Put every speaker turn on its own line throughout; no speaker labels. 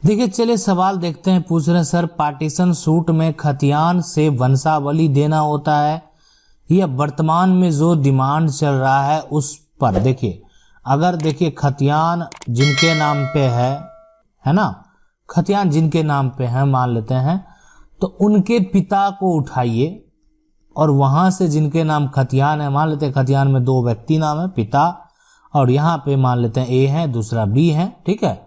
देखिए चलिए सवाल देखते हैं। पूछ रहे हैं सर, पार्टीशन सूट में खतियान से वंशावली देना होता है या वर्तमान में जो डिमांड चल रहा है उस पर। देखिए अगर देखिए खतियान जिनके नाम पे है ना, खतियान जिनके नाम पे है मान लेते हैं, तो उनके पिता को उठाइए और वहां से जिनके नाम खतियान है, मान लेते हैं खतियान में दो व्यक्ति नाम है, पिता, और यहाँ पे मान लेते हैं ए है दूसरा बी है, ठीक है।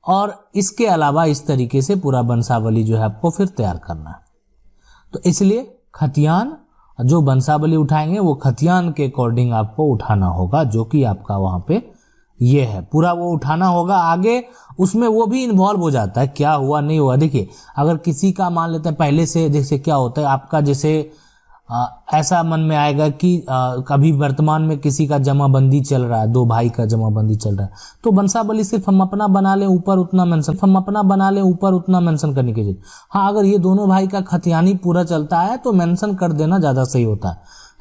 और इसके अलावा इस तरीके से पूरा वंशावली जो है आपको फिर तैयार करना है। तो इसलिए खतियान जो वंशावली उठाएंगे वो खतियान के अकॉर्डिंग आपको उठाना होगा, जो कि आपका वहां पे ये है पूरा वो उठाना होगा। आगे उसमें वो भी इन्वॉल्व हो जाता है, क्या हुआ नहीं हुआ। देखिए अगर किसी का मान लेते हैं पहले से, जैसे क्या होता है आपका, जैसे ऐसा मन में आएगा कि कभी वर्तमान में किसी का जमाबंदी चल रहा है, दो भाई का जमाबंदी चल रहा है, तो वंशावली सिर्फ हम अपना बना लें ऊपर उतना मेंशन, करने की जरूरत। हाँ अगर ये दोनों भाई का खतियानी पूरा चलता है तो मेंशन कर देना ज्यादा सही होता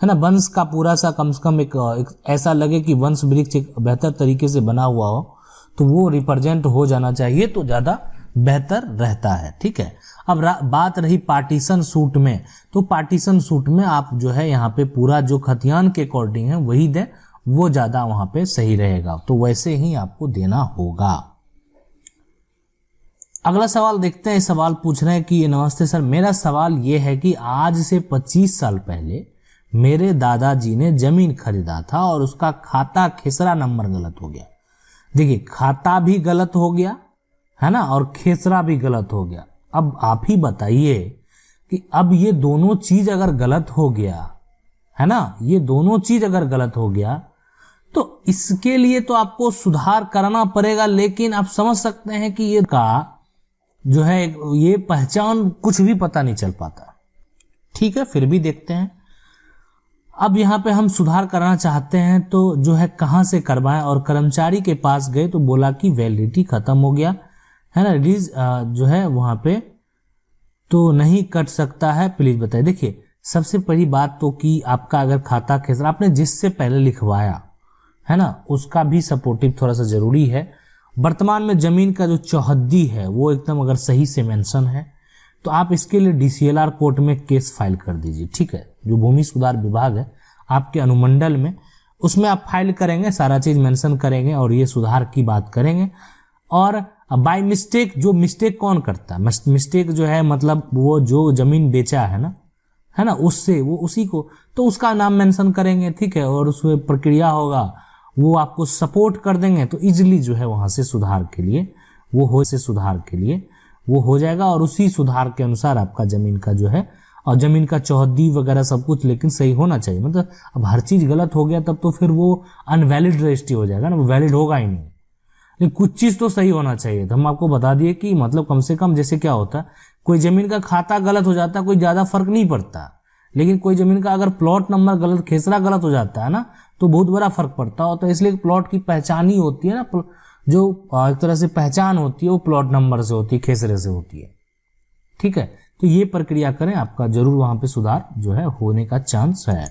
है ना। वंश का पूरा सा कम से कम एक ऐसा लगे कि वंश वृक्ष एक बेहतर तरीके से बना हुआ हो, तो वो रिप्रेजेंट हो जाना चाहिए, तो ज्यादा बेहतर रहता है, ठीक है। अब बात रही पार्टीशन सूट में, तो पार्टीशन सूट में आप जो है यहाँ पे पूरा जो खतियान के अकॉर्डिंग है वही दें, वो ज्यादा वहां पे सही रहेगा, तो वैसे ही आपको देना होगा। अगला सवाल देखते हैं। सवाल पूछ रहे हैं कि नमस्ते सर, मेरा सवाल ये है कि आज से 25 साल पहले मेरे दादाजी ने जमीन खरीदा था और उसका खाता खेसरा नंबर गलत हो गया। देखिए खाता भी गलत हो गया है ना, और खेसरा भी गलत हो गया। अब आप ही बताइए कि अब ये दोनों चीज अगर गलत हो गया है ना, ये दोनों चीज अगर गलत हो गया तो इसके लिए तो आपको सुधार करना पड़ेगा। लेकिन आप समझ सकते हैं कि ये का जो है ये पहचान कुछ भी पता नहीं चल पाता, ठीक है। फिर भी देखते हैं। अब यहाँ पे हम सुधार करना चाहते हैं तो जो है कहाँ से करवाएं, और कर्मचारी के पास गए तो बोला कि वैलिडिटी खत्म हो गया है ना, रिलीज जो है वहां पे तो नहीं कट सकता है, प्लीज बताइए। देखिए सबसे पहली बात तो कि आपका अगर खाता खेसरा आपने जिससे पहले लिखवाया है ना, उसका भी सपोर्टिव थोड़ा सा जरूरी है। वर्तमान में जमीन का जो चौहद्दी है वो एकदम अगर सही से मेंशन है तो आप इसके लिए DCLR कोर्ट में केस फाइल कर दीजिए, ठीक है। जो भूमि सुधार विभाग है आपके अनुमंडल में, उसमें आप फाइल करेंगे, सारा चीज मेंशन करेंगे और ये सुधार की बात करेंगे। और बाय मिस्टेक, जो मिस्टेक कौन करता है, मिस्टेक जो है मतलब वो जो जमीन बेचा है ना, उससे वो उसी को, तो उसका नाम मेंशन करेंगे, ठीक है। और उसमें प्रक्रिया होगा, वो आपको सपोर्ट कर देंगे, तो इजीली जो है वहां से सुधार के लिए वो हो जाएगा। और उसी सुधार के अनुसार आपका जमीन का जो है, और जमीन का चौहद्दी वगैरह सब कुछ लेकिन सही होना चाहिए। मतलब अब हर चीज गलत हो गया तब तो फिर वो अनवैलिड रजिस्ट्री हो जाएगा ना, वो वैलिड होगा ही नहीं। लेकिन कुछ चीज तो सही होना चाहिए। तो हम आपको बता दिए कि मतलब कम से कम, जैसे क्या होता है, कोई जमीन का खाता गलत हो जाता है कोई ज्यादा फर्क नहीं पड़ता, लेकिन कोई जमीन का अगर प्लॉट नंबर गलत, खेसरा गलत हो जाता है ना, तो बहुत बड़ा फर्क पड़ता है। तो इसलिए प्लॉट की पहचान ही होती है ना, जो एक तरह से पहचान होती है वो प्लॉट नंबर से होती है, खेसरे से होती है, ठीक है। तो ये प्रक्रिया करें, आपका जरूर वहां पे सुधार जो है होने का चांस है।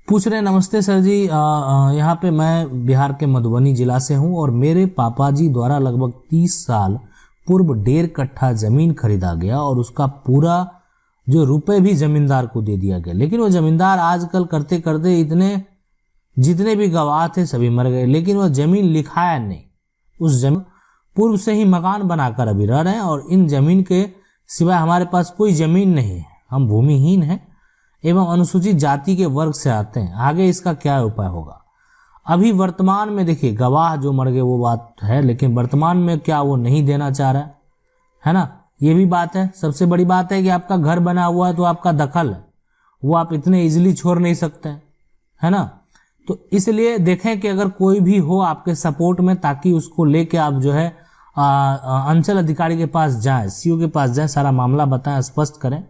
पूछ रहे नमस्ते सर जी, यहाँ पे मैं बिहार के मधुबनी जिला से हूँ और मेरे पापा जी द्वारा लगभग 30 साल पूर्व 1.5 कट्ठा जमीन खरीदा गया और उसका पूरा जो रुपए भी जमींदार को दे दिया गया। लेकिन वो जमींदार आजकल करते करते जितने भी गवाह थे सभी मर गए, लेकिन वो जमीन लिखाया नहीं। उस जमीन पूर्व से ही मकान बनाकर अभी रह रहे हैं और इन जमीन के सिवाय हमारे पास कोई जमीन नहीं है। हम भूमिहीन हैं एवं अनुसूचित जाति के वर्ग से आते हैं। आगे इसका क्या उपाय होगा? अभी वर्तमान में देखिए, गवाह जो मर गए वो बात है, लेकिन वर्तमान में क्या वो नहीं देना चाह रहा है ना, ये भी बात है। सबसे बड़ी बात है कि आपका घर बना हुआ है तो आपका दखल है, वो आप इतने इजीली छोड़ नहीं सकते है ना। तो इसलिए देखें कि अगर कोई भी हो आपके सपोर्ट में, ताकि उसको लेके आप जो है अंचल अधिकारी के पास जाएं, CO के पास जाएं, सारा मामला बताएं, स्पष्ट करें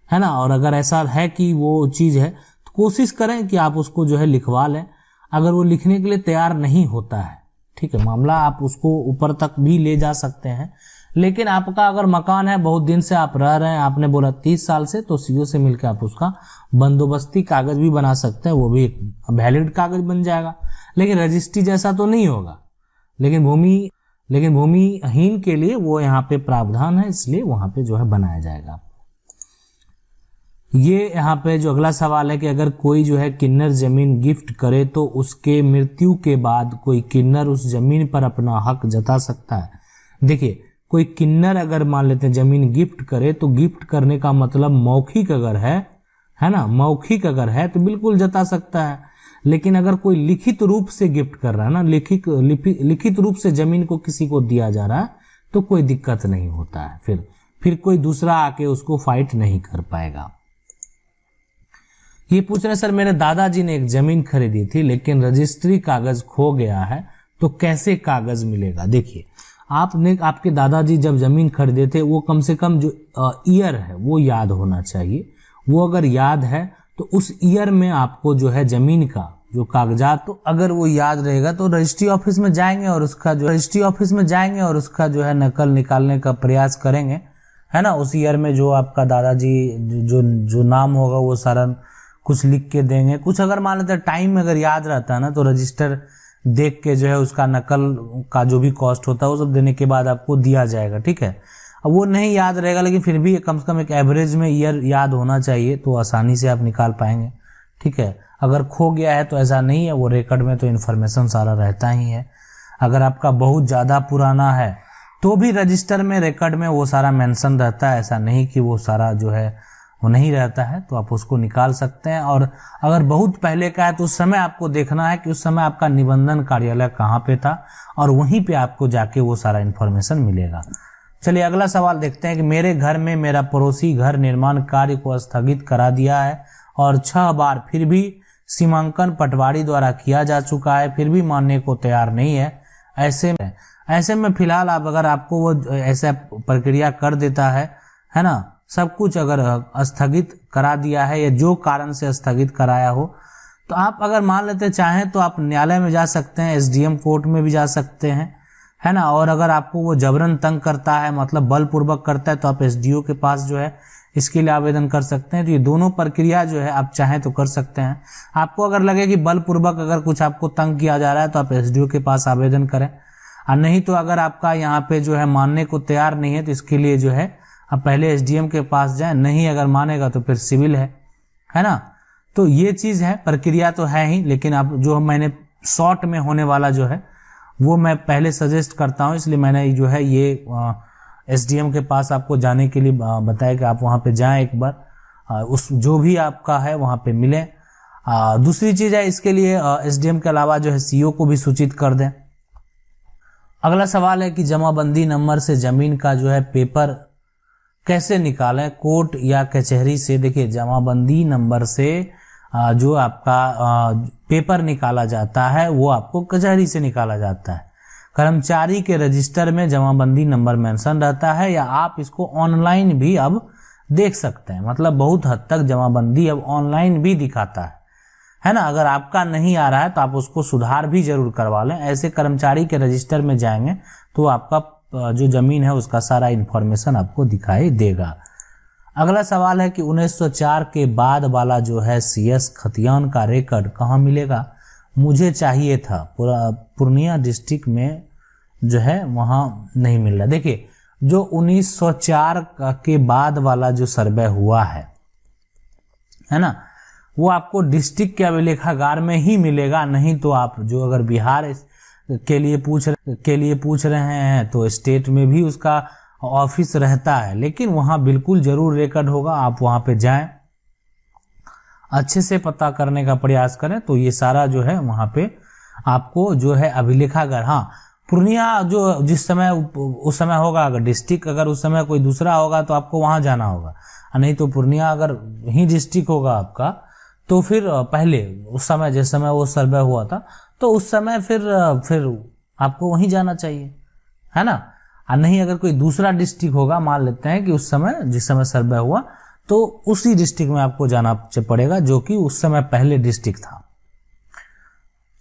है ना। और अगर ऐसा है कि वो चीज है तो कोशिश करें कि आप उसको जो है लिखवा लें। अगर वो लिखने के लिए तैयार नहीं होता है, ठीक है, मामला आप उसको ऊपर तक भी ले जा सकते हैं। लेकिन आपका अगर मकान है, बहुत दिन से आप रह रहे हैं, आपने बोला 30 साल से, तो CO से मिलकर आप उसका बंदोबस्ती कागज भी बना सकते हैं, वो भी वैलिड कागज बन जाएगा। लेकिन रजिस्ट्री जैसा तो नहीं होगा, लेकिन भूमि लेकिन भूमिहीन के लिए वो यहाँ पे प्रावधान है, इसलिए वहां पे जो है बनाया जाएगा। ये यहाँ पे जो अगला सवाल है कि अगर कोई जो है किन्नर जमीन गिफ्ट करे तो उसके मृत्यु के बाद कोई किन्नर उस जमीन पर अपना हक जता सकता है। देखिए, कोई किन्नर अगर मान लेते हैं जमीन गिफ्ट करे तो गिफ्ट करने का मतलब मौखिक अगर है ना, मौखिक अगर है तो बिल्कुल जता सकता है। लेकिन अगर कोई लिखित रूप से गिफ्ट कर रहा है ना, लिखित रूप से जमीन को किसी को दिया जा रहा है तो कोई दिक्कत नहीं होता है, फिर कोई दूसरा आके उसको फाइट नहीं कर पाएगा। ये पूछ रहे सर, मेरे दादाजी ने एक जमीन खरीदी थी लेकिन रजिस्ट्री कागज खो गया है तो कैसे कागज मिलेगा। देखिए, आपके दादाजी जब जमीन खरीदे थे वो कम से कम जो ईयर है वो याद होना चाहिए। वो अगर याद है तो उस ईयर में आपको जो है जमीन का जो कागजात, तो अगर वो याद रहेगा तो रजिस्ट्री ऑफिस में जाएंगे और उसका जो है नकल निकालने का प्रयास करेंगे, है ना। उस ईयर में जो आपका दादाजी जो नाम होगा वो सारा कुछ लिख के देंगे। कुछ अगर मान लेते टाइम अगर याद रहता है ना तो रजिस्टर देख के जो है उसका नकल का जो भी कॉस्ट होता है वो सब देने के बाद आपको दिया जाएगा, ठीक है। अब वो नहीं याद रहेगा लेकिन फिर भी कम से कम एक एवरेज में ईयर याद होना चाहिए तो आसानी से आप निकाल पाएंगे, ठीक है। अगर खो गया है तो ऐसा नहीं है, वो रिकॉर्ड में तो इन्फॉर्मेशन सारा रहता ही है। अगर आपका बहुत ज़्यादा पुराना है तो भी रजिस्टर में रिकॉर्ड में वो सारा मेंशन रहता है, ऐसा नहीं कि वो सारा जो है वो नहीं रहता है, तो आप उसको निकाल सकते हैं। और अगर बहुत पहले का है तो उस समय आपको देखना है कि उस समय आपका निबंधन कार्यालय कहाँ पे था और वहीं पे आपको जाके वो सारा इन्फॉर्मेशन मिलेगा। चलिए अगला सवाल देखते हैं कि मेरे घर में मेरा पड़ोसी घर निर्माण कार्य को स्थगित करा दिया है और 6 बार फिर भी सीमांकन पटवारी द्वारा किया जा चुका है, फिर भी मानने को तैयार नहीं है। ऐसे में फिलहाल अगर आपको वो ऐसा प्रक्रिया कर देता है ना, सब कुछ अगर स्थगित करा दिया है या जो कारण से स्थगित कराया हो, तो आप अगर मान लेते चाहें तो आप न्यायालय में जा सकते हैं, एसडीएम कोर्ट में भी जा सकते हैं, है ना। और अगर आपको वो जबरन तंग करता है, मतलब बलपूर्वक करता है, तो आप एसडीओ के पास जो है इसके लिए आवेदन कर सकते हैं। तो ये दोनों प्रक्रिया जो है आप चाहें तो कर सकते हैं। आपको अगर लगे कि बलपूर्वक अगर कुछ आपको तंग किया जा रहा है तो आप एसडीओ के पास आवेदन करें, और नहीं तो अगर आपका यहाँ पे जो है मानने को तैयार नहीं है तो इसके लिए जो है आप पहले एसडीएम के पास जाएं, नहीं अगर मानेगा तो फिर सिविल है ना। तो ये चीज है, प्रक्रिया तो है ही, लेकिन आप जो मैंने शॉर्ट में होने वाला जो है वो मैं पहले सजेस्ट करता हूं, इसलिए मैंने जो है ये एसडीएम के पास आपको जाने के लिए बताया कि आप वहां पे जाएं एक बार, उस जो भी आपका है वहां पे मिले। दूसरी चीज है, इसके लिए एसडीएम के अलावा जो है सीओ को भी सूचित कर दें। अगला सवाल है कि जमाबंदी नंबर से जमीन का जो है पेपर कैसे निकालें, कोर्ट या कचहरी से। देखिए, जमाबंदी नंबर से जो आपका पेपर निकाला जाता है वो आपको कचहरी से निकाला जाता है। कर्मचारी के रजिस्टर में जमाबंदी नंबर मेंशन रहता है, या आप इसको ऑनलाइन भी अब देख सकते हैं। मतलब बहुत हद तक जमाबंदी अब ऑनलाइन भी दिखाता है ना। अगर आपका नहीं आ रहा है तो आप उसको सुधार भी जरूर करवा लें। ऐसे कर्मचारी के रजिस्टर में जाएंगे तो आपका जो जमीन है उसका सारा इंफॉर्मेशन आपको दिखाई देगा। अगला सवाल है कि 1904 के बाद वाला जो है सीएस खतियान का रिकॉर्ड कहाँ मिलेगा। मुझे चाहिए था, पूर्णिया डिस्ट्रिक्ट में जो है वहां नहीं मिल रहा। देखिए, जो 1904 के बाद वाला जो सर्वे हुआ है ना, वो आपको डिस्ट्रिक्ट के अभिलेखागार में ही मिलेगा। नहीं तो आप जो अगर बिहार के लिए पूछ रहे हैं तो स्टेट में भी उसका ऑफिस रहता है, लेकिन वहां बिल्कुल जरूर रिकॉर्ड होगा। आप वहां पे जाएं, अच्छे से पता करने का प्रयास करें, तो ये सारा जो है वहां पे आपको जो है अभिलेखागार। हाँ, पूर्णिया जो जिस समय उस समय होगा, अगर डिस्ट्रिक्ट अगर उस समय कोई दूसरा होगा तो आपको वहां जाना होगा, नहीं तो पूर्णिया अगर ही डिस्ट्रिक्ट होगा आपका तो फिर पहले उस समय जिस समय वो सर्वे हुआ था तो उस समय फिर आपको वहीं जाना चाहिए, है ना। और नहीं अगर कोई दूसरा डिस्ट्रिक्ट होगा, मान लेते हैं कि उस समय जिस समय सर्वे हुआ तो उसी डिस्ट्रिक्ट में आपको जाना पड़ेगा जो कि उस समय पहले डिस्ट्रिक्ट था।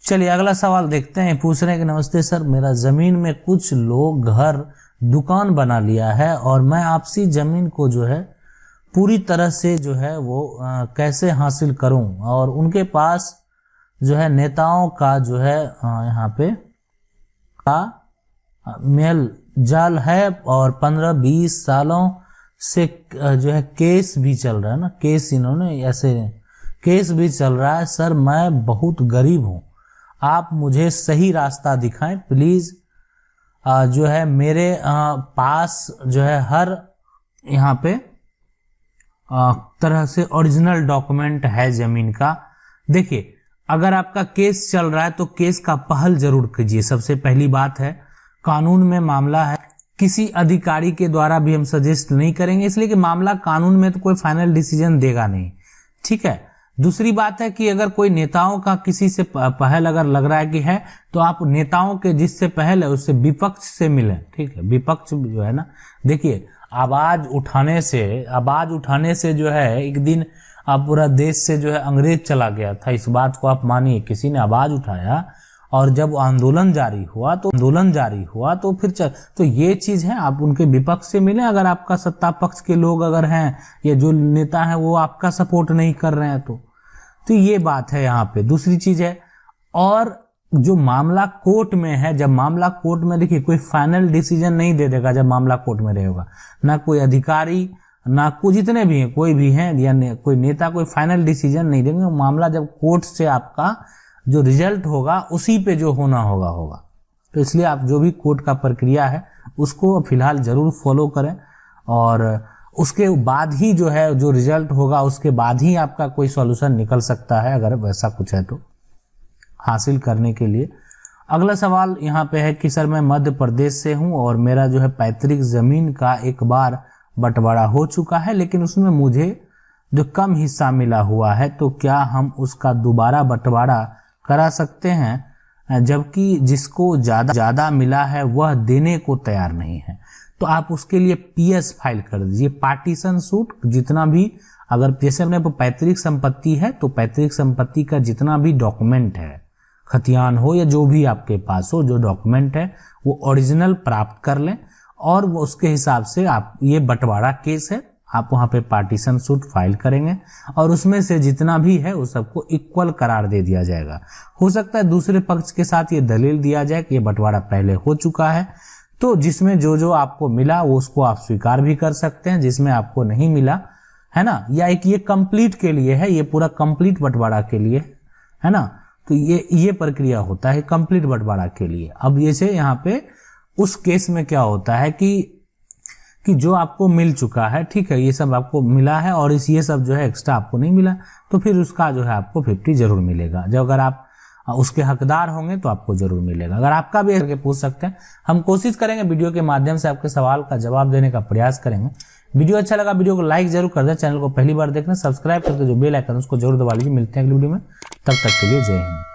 चलिए अगला सवाल देखते हैं। पूछ रहे हैं कि नमस्ते सर, मेरा जमीन में कुछ लोग घर दुकान बना लिया है और मैं आपसी जमीन को जो है पूरी तरह से जो है वो कैसे हासिल करूं, और उनके पास जो है नेताओं का जो है यहाँ पे का मेल जाल है और 15-20 सालों से जो है केस भी चल रहा है ना, केस इन्होंने ऐसे केस भी चल रहा है। सर मैं बहुत गरीब हूँ, आप मुझे सही रास्ता दिखाएं प्लीज। जो है मेरे पास जो है हर यहाँ पे तरह से ओरिजिनल डॉक्यूमेंट है जमीन का। देखिए अगर आपका केस चल रहा है तो केस का पहल जरूर कीजिए। सबसे पहली बात है कानून में मामला है, किसी अधिकारी के द्वारा भी हम सजेस्ट नहीं करेंगे, इसलिए कि मामला कानून में तो कोई फाइनल डिसीजन देगा नहीं, ठीक है। दूसरी बात है कि अगर कोई नेताओं का किसी से पहल अगर लग रहा है कि है तो आप नेताओं के जिससे पहल है उससे विपक्ष से मिलें, ठीक है। विपक्ष जो है ना, देखिए आवाज उठाने से जो है एक दिन आप पूरा देश से जो है अंग्रेज चला गया था, इस बात को आप मानिए। किसी ने आवाज उठाया और जब आंदोलन जारी हुआ तो फिर तो ये चीज है, आप उनके विपक्ष से मिलें। अगर आपका सत्ता पक्ष के लोग अगर हैं या जो नेता हैं वो आपका सपोर्ट नहीं कर रहे हैं तो ये बात है यहाँ पे। दूसरी चीज है, और जो मामला कोर्ट में है, जब मामला कोर्ट में, देखिए कोई फाइनल डिसीजन नहीं दे देगा जब मामला कोर्ट में रहेगा, ना कोई अधिकारी ना कोई, जितने भी हैं कोई भी हैं या कोई नेता कोई फाइनल डिसीजन नहीं देंगे। मामला जब कोर्ट से आपका जो रिजल्ट होगा उसी पे जो होना होगा। तो इसलिए आप जो भी कोर्ट का प्रक्रिया है उसको फिलहाल जरूर फॉलो करें, और उसके बाद ही जो है जो रिजल्ट होगा उसके बाद ही आपका कोई सॉल्यूशन निकल सकता है, अगर वैसा कुछ है तो हासिल करने के लिए। अगला सवाल यहाँ पे है कि सर मैं मध्य प्रदेश से हूँ और मेरा जो है पैतृक जमीन का एक बार बंटवारा हो चुका है, लेकिन उसमें मुझे जो कम हिस्सा मिला हुआ है, तो क्या हम उसका दोबारा बंटवारा करा सकते हैं, जबकि जिसको ज्यादा मिला है वह देने को तैयार नहीं है? तो आप उसके लिए पीएस फाइल कर दीजिए, पार्टीशन सूट। जितना भी, अगर जैसे अपने पैतृक संपत्ति है तो पैतृक संपत्ति का जितना भी डॉक्यूमेंट है, खतियान हो या जो भी आपके पास हो, जो डॉक्यूमेंट है वो ओरिजिनल प्राप्त कर लें, और वो उसके हिसाब से आप, ये बंटवारा केस है, आप वहां पे पार्टीशन सूट फाइल करेंगे और उसमें से जितना भी है उस सबको इक्वल करार दे दिया जाएगा। हो सकता है दूसरे पक्ष के साथ ये दलील दिया जाए कि ये बंटवारा पहले हो चुका है, तो जिसमें जो आपको मिला वो उसको आप स्वीकार भी कर सकते हैं, जिसमें आपको नहीं मिला है ना, या एक ये कंप्लीट के लिए है, ये पूरा कंप्लीट बंटवारा के लिए है ना, तो ये प्रक्रिया होता है कंप्लीट बंटवारा के लिए। अब जैसे यहाँ पे उस केस में क्या होता है कि जो आपको मिल चुका है, ठीक है, ये सब आपको मिला है और ये सब जो है एक्स्ट्रा आपको नहीं मिला, तो फिर उसका जो है आपको 50 जरूर मिलेगा। जब अगर आप उसके हकदार होंगे तो आपको जरूर मिलेगा। अगर आपका भी करके पूछ सकते हैं, हम कोशिश करेंगे वीडियो के माध्यम से आपके सवाल का जवाब देने का प्रयास करेंगे। वीडियो अच्छा लगा वीडियो को लाइक जरूर कर दें, चैनल को पहली बार देखना सब्सक्राइब करके जो बेल आइकन उसको जरूर दबा लीजिए। मिलते हैं अगली वीडियो में, तब तक के लिए जय हिंद।